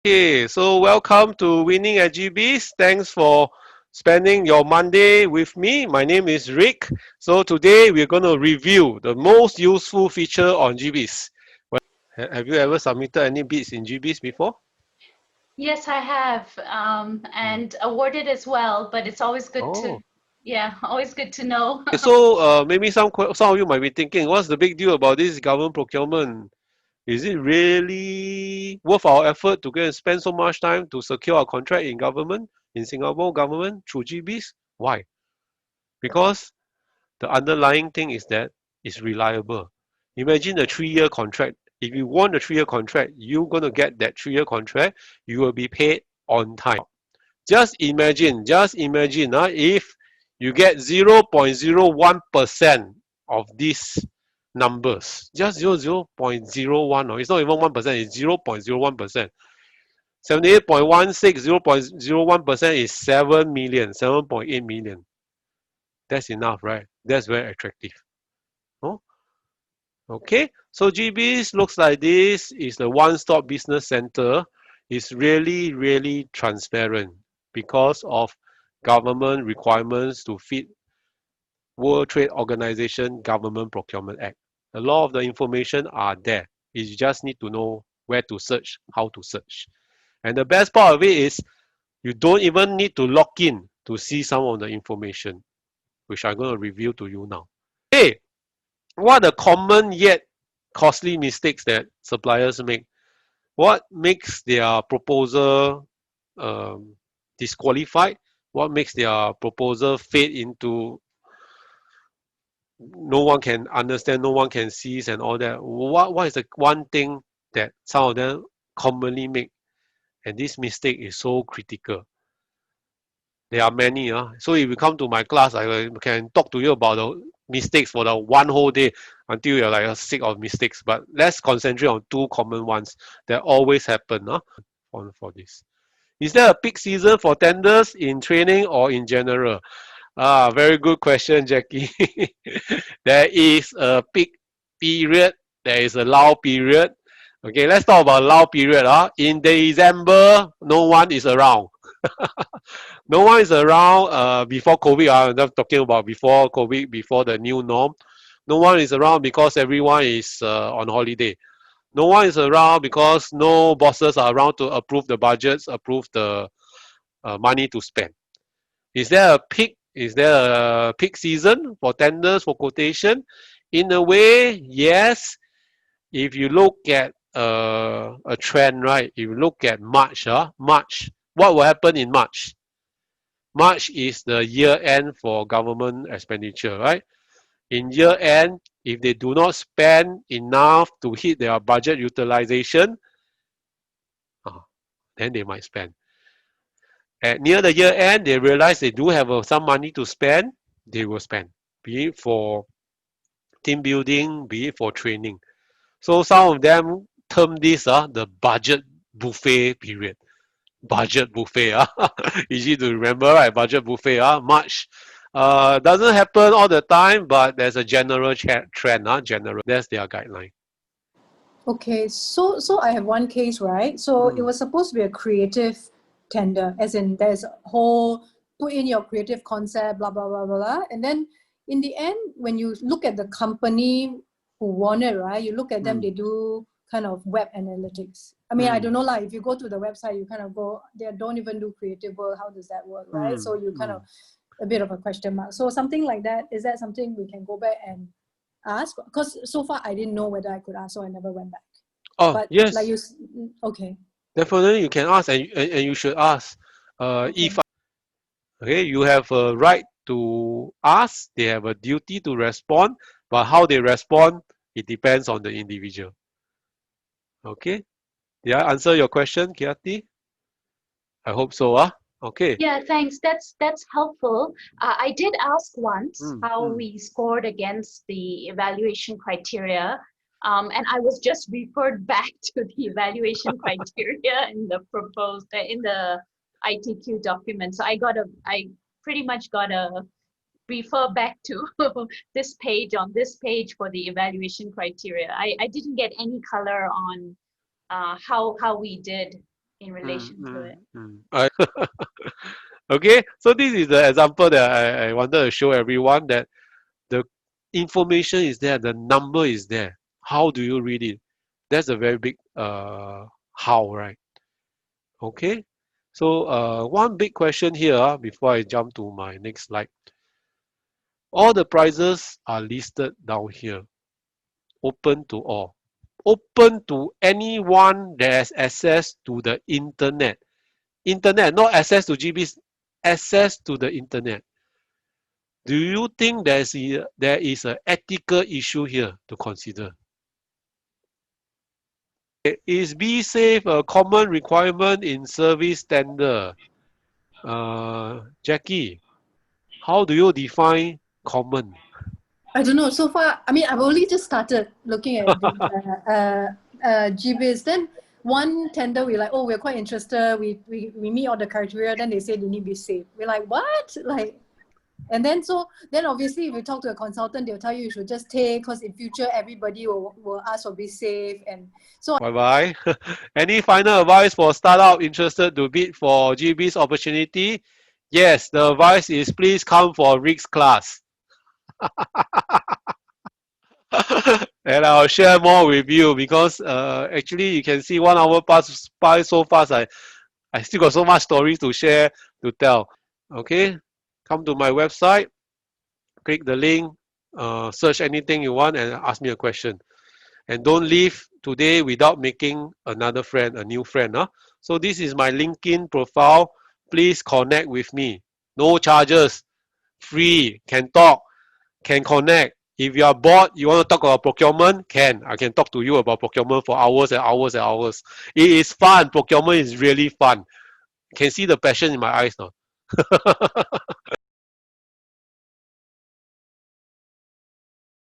Okay, so welcome to Winning at GeBIZ. Thanks for spending your Monday with me. My name is Rick. So today we're going to review the most useful feature on GeBIZ. Have you ever submitted any bids in GeBIZ before? Yes, I have, Hmm. and awarded as well, but it's always good to, Oh. yeah, always good to know. Okay, so maybe some of you might be thinking, what's the big deal about this government procurement? Is it really worth our effort to go and spend so much time to secure a contract in government, in Singapore government through GBs? Why? Because the underlying thing is that it's reliable. Imagine a 3-year contract. If you want a 3-year contract, you're going to get that 3-year contract. You will be paid on time. Just imagine if you get 0.01% of these numbers, just 0.01, or it's not even 1%, it's 0.01%. 78.16, 0.01% is 7 million, 7.8 million. That's enough, right? That's very attractive. Oh, okay. So GBs looks like this is the one-stop business center. It's really, really transparent because of government requirements to fit World Trade Organization Government Procurement Act. A lot of the information are there. You just need to know where to search, how to search. And the best part of it is you don't even need to log in to see some of the information, which I'm going to review to you now. Hey, what are the common yet costly mistakes that suppliers make? What makes their proposal um, disqualified? What makes their proposal fade into no one can understand, no one can seize and all that? What is the one thing that some of them commonly make? And this mistake is so critical. There are many. So if you come to my class, I can talk to you about the mistakes for the one whole day until you're like sick of mistakes. But let's concentrate on two common ones that always happen for this. Is there a peak season for tenders in training or in general? Very good question, Jackie. There is a peak period. There is a lull period. Okay, let's talk about lull period. In December, no one is around. No one is around before COVID. I'm not talking about before COVID, before the new norm. No one is around because everyone is on holiday. No one is around because no bosses are around to approve the budgets, approve the money to spend. Is there a peak? Is there a peak season for tenders, for quotation? In a way, yes. If you look at a trend, right? If you look at March, March, what will happen in March? March is the year end for government expenditure, right? In year end, if they do not spend enough to hit their budget utilization, uh, then they might spend. At near the year end, they realize they do have some money to spend, they will spend, be it for team building, be it for training. So some of them term this the budget buffet period. Budget buffet. Easy to remember, right? Budget buffet. March. Doesn't happen all the time, but there's a general trend. General. That's their guideline. Okay, so I have one case, right? So it Mm, was supposed to be a creative tender, as in there's a whole put in your creative concept, blah blah blah blah blah. And then in the end, when you look at the company who won it, right? You look at them, they mm, do kind of web analytics. I mean, I don't mm, know, like if you go to the website, you kind of go, they don't even do creative work. How does that work, right? mm, So you kind mm. of a bit of a question mark. So something like that, is that something we can go back and ask? Because so far I didn't know whether I could ask, so I never went back. Oh, But like yes. you, okay, Definitely, you can ask, and you should ask. okay, If okay, you have a right to ask, they have a duty to respond, but how they respond, it depends on the individual. Okay, did I answer your question, Kiati? I hope so. Okay. Yeah, thanks. That's helpful. I did ask once Mm, how mm, we scored against the evaluation criteria, and I was just referred back to the evaluation criteria in the proposed in the ITQ document. So I pretty much got a refer back to this page on this page for the evaluation criteria. I didn't get any color on how we did. in relation to it. Okay, so this is the example that I wanted to show everyone that the information is there, the number is there. How do you read it? That's a very big how, right? Okay, so one big question here before I jump to my next slide. All the prices are listed down here, open to all, open to anyone that has access to the internet. Internet, not access to GeBIZ, access to the internet. Do you think there is an ethical issue here to consider? Is be safe a common requirement in service tender? Jackie, how do you define common? I don't know. So far, I mean, I've only just started looking at the GeBIZ. Then one tender, we're like, oh, we're quite interested. We meet all the criteria. Then they say they need to be safe. We're like, what? Like, and then then obviously if you talk to a consultant, they'll tell you should just take, because in future everybody will ask for be safe. And so Bye. Any final advice for startup interested to bid for GeBIZ opportunity? Yes, the advice is please come for Rick's class. And I'll share more with you because actually you can see 1 hour pass by so fast. I still got so much stories to share, to tell. Okay, come to my website, click the link, search anything you want and ask me a question. And don't leave today without making another friend, a new friend. Huh? So this is my LinkedIn profile. Please connect with me. No charges, free, can talk, can connect. If you are bored, you want to talk about procurement, I can talk to you about procurement for hours and hours and hours. It is fun. Procurement is really fun. You can see the passion in my eyes now.